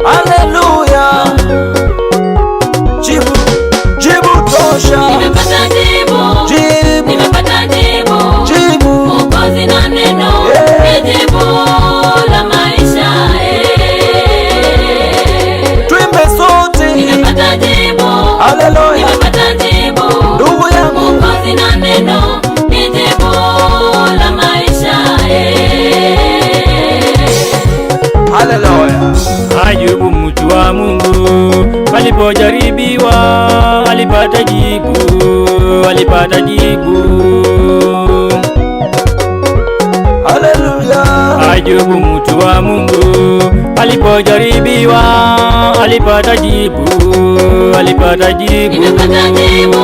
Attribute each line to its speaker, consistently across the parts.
Speaker 1: Haleluya, jibu tosha.
Speaker 2: Nimepata jibu, nimepata jibu, Mwokozi na neno ni jibu la maisha.
Speaker 1: Tuimbe sote,
Speaker 2: nimepata jibu,
Speaker 1: haleluya,
Speaker 2: nimepata jibu,
Speaker 1: ndugu yangu,
Speaker 2: Mwokozi na neno ni jibu la maisha.
Speaker 1: haleluya.
Speaker 3: Ayubu mtu wa Mungu alipojaribiwa alipata jibu, alipata jibu.
Speaker 1: Haleluya.
Speaker 3: Ayubu mtu wa Mungu alipojaribiwa alipata jibu, alipata jibu.
Speaker 2: Nimepata jibu,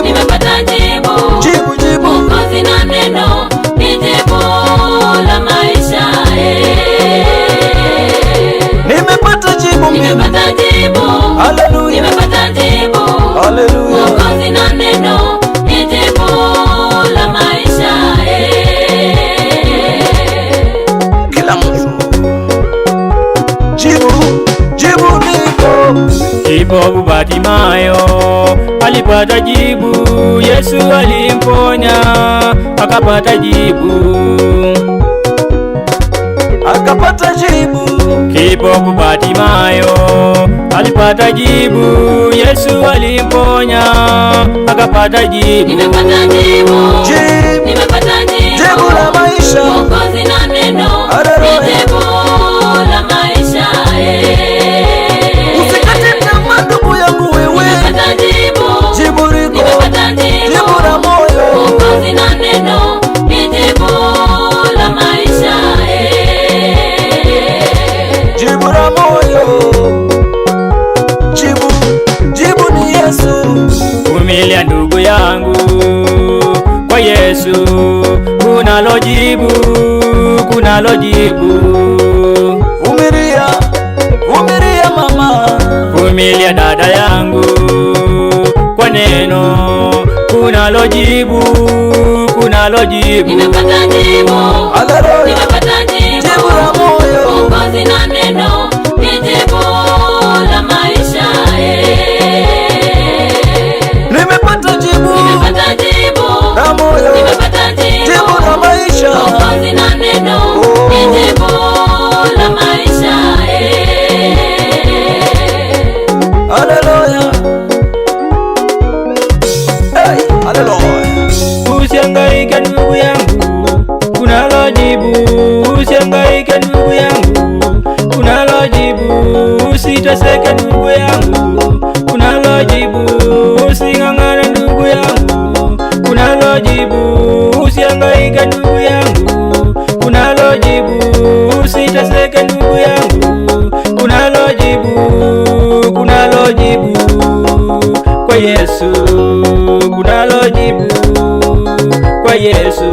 Speaker 2: nimepata
Speaker 1: Jibu.
Speaker 2: Mwokozi na neno ni jibu la maisha.
Speaker 1: Nimepata jibu,
Speaker 2: Nimepata jibu,
Speaker 1: haleluya,
Speaker 2: nimepata jibu,
Speaker 1: haleluya.
Speaker 2: Mwokozi na neno ni jibu la maisha.
Speaker 1: Kila mtu jibu lipo.
Speaker 3: Kipofu Bartimayo alipata jibu, Yesu alimponya akapata jibu,
Speaker 1: akapata jibu.
Speaker 3: Kipofu Bartimayo alipata jibu, Yesu alimponya akapata jibu.
Speaker 2: Nimepata jibu, nimepata
Speaker 1: Jibu la maisha.
Speaker 2: Mwokozi na neno
Speaker 1: Haleluya.
Speaker 2: ni jibu la maisha.
Speaker 1: Usikate tamaa ndugu yangu wewe.
Speaker 2: Nimepata jibu,
Speaker 1: Jibu liko.
Speaker 2: nimepata
Speaker 1: Jibu la moyo.
Speaker 2: Mwokozi na neno ni jibu la maisha.
Speaker 1: Jibu la moyo. Jibu ni Yesu.
Speaker 3: Vumilia ndugu yangu, kwa Yesu kunalo jibu, kunalo jibu.
Speaker 1: Vumilia mama.
Speaker 3: Vumilia dada yangu, kwa neno kunalo jibu, kunalo jibu.
Speaker 2: Nimepata jibu,
Speaker 1: Haleluya.
Speaker 2: nimepata
Speaker 1: Jibu la moyo.
Speaker 2: Mwokozi na neno ni jibu la maisha.
Speaker 1: Nimepata jibu
Speaker 2: Nimepata jibu,
Speaker 1: la moyo.
Speaker 2: nimepata
Speaker 1: Jibu la maisha.
Speaker 2: Mwokozi na neno ni jibu la maisha.
Speaker 1: Haleluya. Hey, haleluya.
Speaker 3: Usihangaike ndugu yangu, kunalo jibu. Usihangaike ndugu yangu, kunalo jibu. Usiteseke ndugu yangu, kunalo jibu. Using'ang'ane ndugu yangu, kunalo jibu. Usihangaike ndugu yangu, kunalo jibu. Usiteseke ndugu yangu, kunalo jibu, kunalo jibu. Kwa Yesu kunalo jibu, kwa Yesu